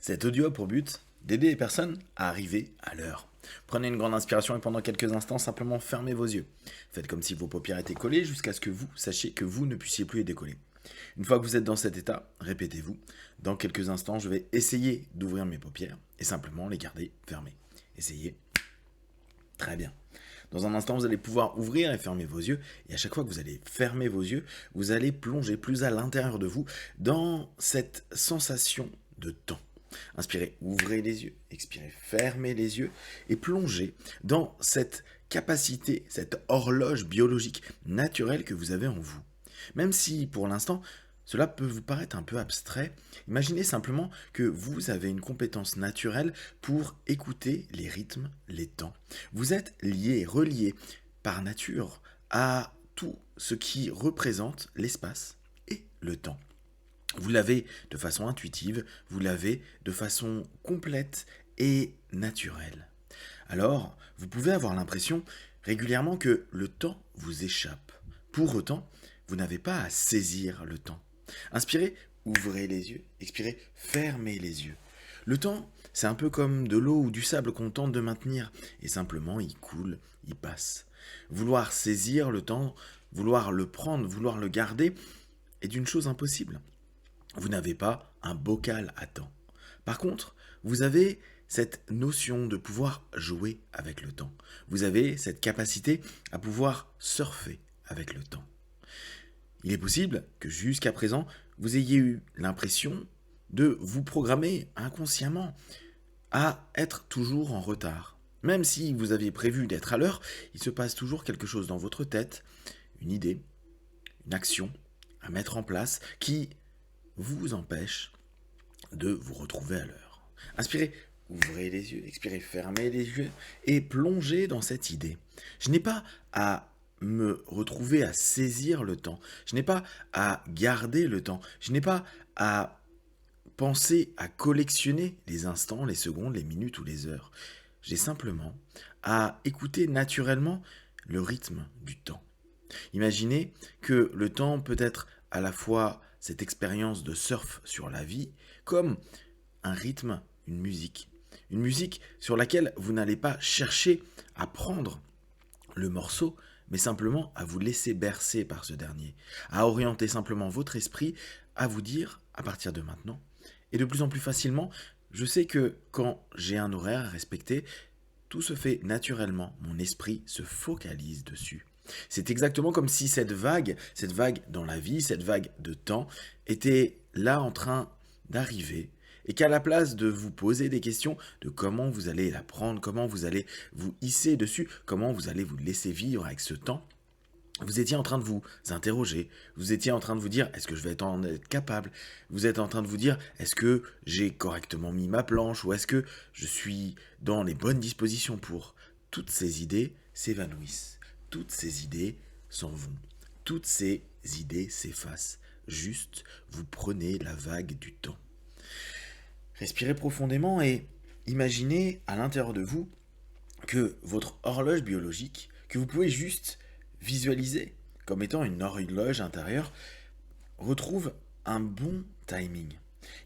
Cet audio a pour but d'aider les personnes à arriver à l'heure. Prenez une grande inspiration et pendant quelques instants, simplement fermez vos yeux. Faites comme si vos paupières étaient collées jusqu'à ce que vous sachiez que vous ne puissiez plus les décoller. Une fois que vous êtes dans cet état, répétez-vous. Dans quelques instants, je vais essayer d'ouvrir mes paupières et simplement les garder fermées. Essayez. Très bien. Dans un instant, vous allez pouvoir ouvrir et fermer vos yeux. Et à chaque fois que vous allez fermer vos yeux, vous allez plonger plus à l'intérieur de vous dans cette sensation de temps. Inspirez, ouvrez les yeux, expirez, fermez les yeux et plongez dans cette capacité, cette horloge biologique naturelle que vous avez en vous. Même si pour l'instant, cela peut vous paraître un peu abstrait, imaginez simplement que vous avez une compétence naturelle pour écouter les rythmes, les temps. Vous êtes lié, relié par nature à tout ce qui représente l'espace et le temps. Vous l'avez de façon intuitive, vous l'avez de façon complète et naturelle. Alors, vous pouvez avoir l'impression régulièrement que le temps vous échappe. Pour autant, vous n'avez pas à saisir le temps. Inspirez, ouvrez les yeux, expirez, fermez les yeux. Le temps, c'est un peu comme de l'eau ou du sable qu'on tente de maintenir, et simplement il coule, il passe. Vouloir saisir le temps, vouloir le prendre, vouloir le garder, est d'une chose impossible. Vous n'avez pas un bocal à temps. Par contre, vous avez cette notion de pouvoir jouer avec le temps. Vous avez cette capacité à pouvoir surfer avec le temps. Il est possible que jusqu'à présent, vous ayez eu l'impression de vous programmer inconsciemment à être toujours en retard. Même si vous aviez prévu d'être à l'heure, il se passe toujours quelque chose dans votre tête, une idée, une action à mettre en place qui vous empêche de vous retrouver à l'heure. Inspirez, ouvrez les yeux, expirez, fermez les yeux et plongez dans cette idée. Je n'ai pas à me retrouver à saisir le temps. Je n'ai pas à garder le temps. Je n'ai pas à penser à collectionner les instants, les secondes, les minutes ou les heures. J'ai simplement à écouter naturellement le rythme du temps. Imaginez que le temps peut être à la fois cette expérience de surf sur la vie, comme un rythme, une musique. Une musique sur laquelle vous n'allez pas chercher à prendre le morceau, mais simplement à vous laisser bercer par ce dernier, à orienter simplement votre esprit, à vous dire, à partir de maintenant, et de plus en plus facilement, je sais que quand j'ai un horaire à respecter, tout se fait naturellement, mon esprit se focalise dessus. C'est exactement comme si cette vague dans la vie, cette vague de temps, était là en train d'arriver et qu'à la place de vous poser des questions de comment vous allez la prendre, comment vous allez vous hisser dessus, comment vous allez vous laisser vivre avec ce temps, vous étiez en train de vous interroger, vous étiez en train de vous dire est-ce que je vais en être capable, vous êtes en train de vous dire est-ce que j'ai correctement mis ma planche ou est-ce que je suis dans les bonnes dispositions pour. Toutes ces idées s'évanouissent, toutes ces idées s'en vont, toutes ces idées s'effacent. Juste, vous prenez la vague du temps. Respirez profondément et imaginez à l'intérieur de vous que votre horloge biologique, que vous pouvez juste visualiser comme étant une horloge intérieure, retrouve un bon timing.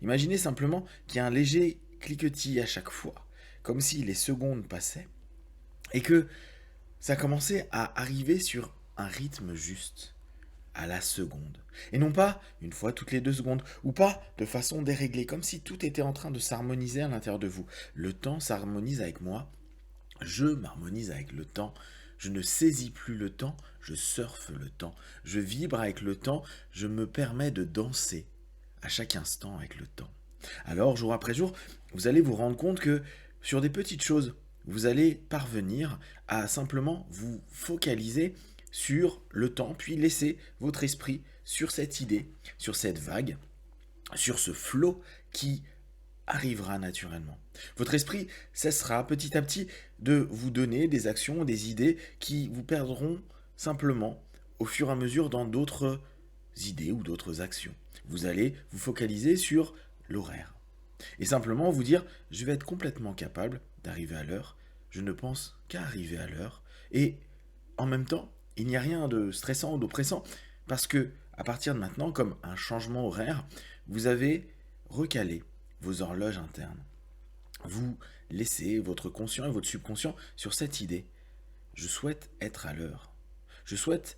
Imaginez simplement qu'il y a un léger cliquetis à chaque fois, comme si les secondes passaient, et que ça commençait à arriver sur un rythme juste, à la seconde. Et non pas une fois toutes les 2 secondes, ou pas de façon déréglée, comme si tout était en train de s'harmoniser à l'intérieur de vous. Le temps s'harmonise avec moi, je m'harmonise avec le temps, je ne saisis plus le temps, je surfe le temps, je vibre avec le temps, je me permets de danser à chaque instant avec le temps. Alors, jour après jour, vous allez vous rendre compte que sur des petites choses, vous allez parvenir à simplement vous focaliser sur le temps, puis laisser votre esprit sur cette idée, sur cette vague, sur ce flot qui arrivera naturellement. Votre esprit cessera petit à petit de vous donner des actions, des idées qui vous perdront simplement au fur et à mesure dans d'autres idées ou d'autres actions. Vous allez vous focaliser sur l'horaire et simplement vous dire je vais être complètement capable d'arriver à l'heure, je ne pense qu'à arriver à l'heure et en même temps, il n'y a rien de stressant ou d'oppressant parce que à partir de maintenant, comme un changement horaire, vous avez recalé vos horloges internes. Vous laissez votre conscient et votre subconscient sur cette idée. Je souhaite être à l'heure. Je souhaite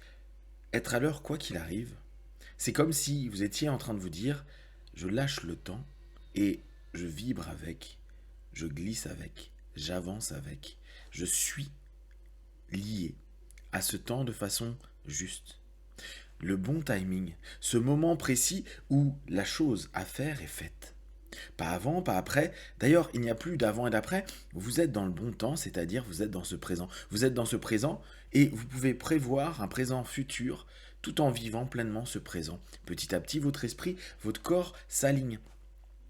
être à l'heure quoi qu'il arrive. C'est comme si vous étiez en train de vous dire, je lâche le temps et je vibre avec, je glisse avec, j'avance avec, je suis lié à ce temps de façon juste. Le bon timing, ce moment précis où la chose à faire est faite. Pas avant, pas après. D'ailleurs, il n'y a plus d'avant et d'après. Vous êtes dans le bon temps, c'est-à-dire vous êtes dans ce présent. Vous êtes dans ce présent et vous pouvez prévoir un présent futur tout en vivant pleinement ce présent. Petit à petit, votre esprit, votre corps s'aligne.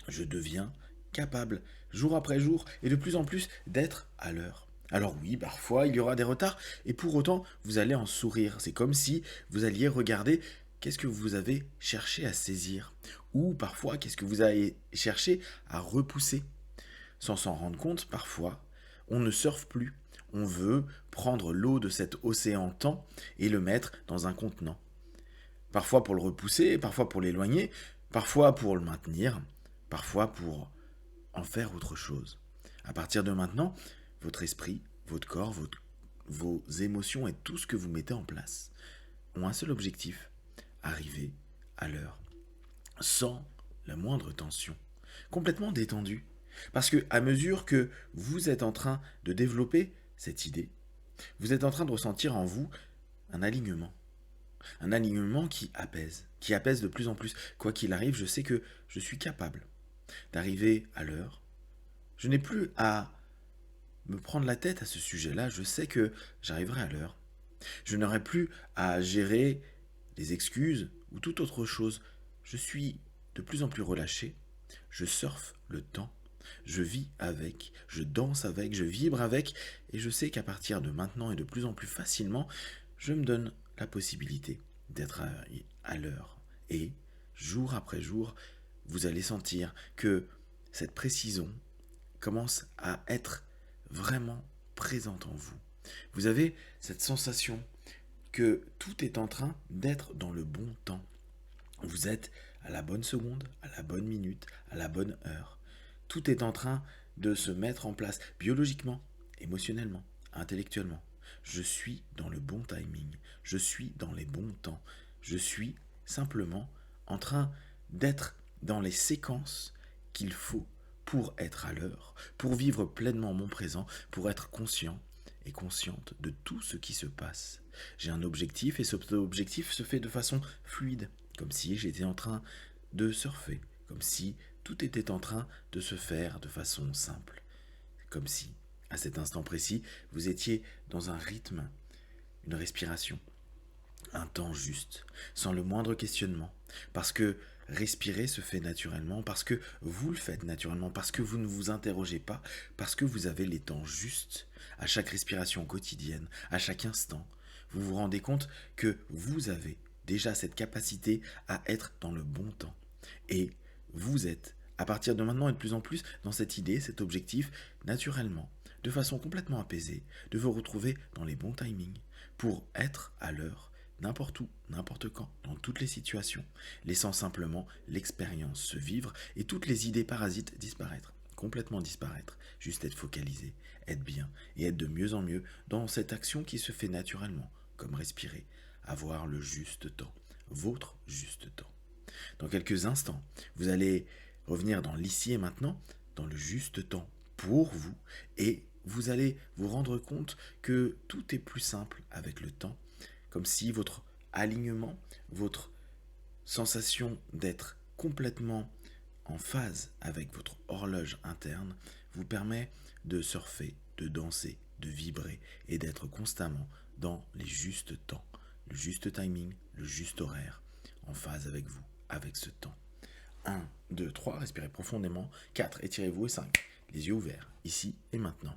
Je deviens capable, jour après jour, et de plus en plus, d'être à l'heure. Alors oui, parfois, il y aura des retards, et pour autant, vous allez en sourire. C'est comme si vous alliez regarder qu'est-ce que vous avez cherché à saisir, ou parfois, qu'est-ce que vous avez cherché à repousser. Sans s'en rendre compte, parfois, on ne surfe plus. On veut prendre l'eau de cet océan-temps et le mettre dans un contenant. Parfois pour le repousser, parfois pour l'éloigner, parfois pour le maintenir, parfois pour en faire autre chose. À partir de maintenant, votre esprit, votre corps, vos émotions et tout ce que vous mettez en place ont un seul objectif, arriver à l'heure, sans la moindre tension, complètement détendu. Parce que à mesure que vous êtes en train de développer cette idée, vous êtes en train de ressentir en vous un alignement. Un alignement qui apaise de plus en plus. Quoi qu'il arrive, je sais que je suis capable d'arriver à l'heure. Je n'ai plus à me prendre la tête à ce sujet-là, je sais que j'arriverai à l'heure. Je n'aurai plus à gérer des excuses ou toute autre chose. Je suis de plus en plus relâché, je surfe le temps, je vis avec, je danse avec, je vibre avec, et je sais qu'à partir de maintenant et de plus en plus facilement, je me donne la possibilité d'être à l'heure. Et jour après jour, vous allez sentir que cette précision commence à être vraiment présente en vous. Vous avez cette sensation que tout est en train d'être dans le bon temps. Vous êtes à la bonne seconde, à la bonne minute, à la bonne heure. Tout est en train de se mettre en place biologiquement, émotionnellement, intellectuellement. Je suis dans le bon timing, je suis dans les bons temps, je suis simplement en train d'être dans les séquences qu'il faut pour être à l'heure, pour vivre pleinement mon présent, pour être conscient et consciente de tout ce qui se passe. J'ai un objectif et cet objectif se fait de façon fluide, comme si j'étais en train de surfer, comme si tout était en train de se faire de façon simple, comme si, à cet instant précis, vous étiez dans un rythme, une respiration, un temps juste, sans le moindre questionnement, parce que respirer se fait naturellement, parce que vous le faites naturellement, parce que vous ne vous interrogez pas, parce que vous avez les temps justes, à chaque respiration quotidienne, à chaque instant. Vous vous rendez compte que vous avez déjà cette capacité à être dans le bon temps. Et vous êtes, à partir de maintenant et de plus en plus, dans cette idée, cet objectif, naturellement, de façon complètement apaisée, de vous retrouver dans les bons timings, pour être à l'heure, n'importe où, n'importe quand, dans toutes les situations, laissant simplement l'expérience se vivre et toutes les idées parasites disparaître, complètement disparaître, juste être focalisé, être bien et être de mieux en mieux dans cette action qui se fait naturellement, comme respirer, avoir le juste temps, votre juste temps. Dans quelques instants, vous allez revenir dans l'ici et maintenant, dans le juste temps pour vous, et vous allez vous rendre compte que tout est plus simple avec le temps, comme si votre alignement, votre sensation d'être complètement en phase avec votre horloge interne vous permet de surfer, de danser, de vibrer et d'être constamment dans les justes temps, le juste timing, le juste horaire, en phase avec vous, avec ce temps. 1, 2, 3, respirez profondément. 4, étirez-vous et 5, les yeux ouverts, ici et maintenant.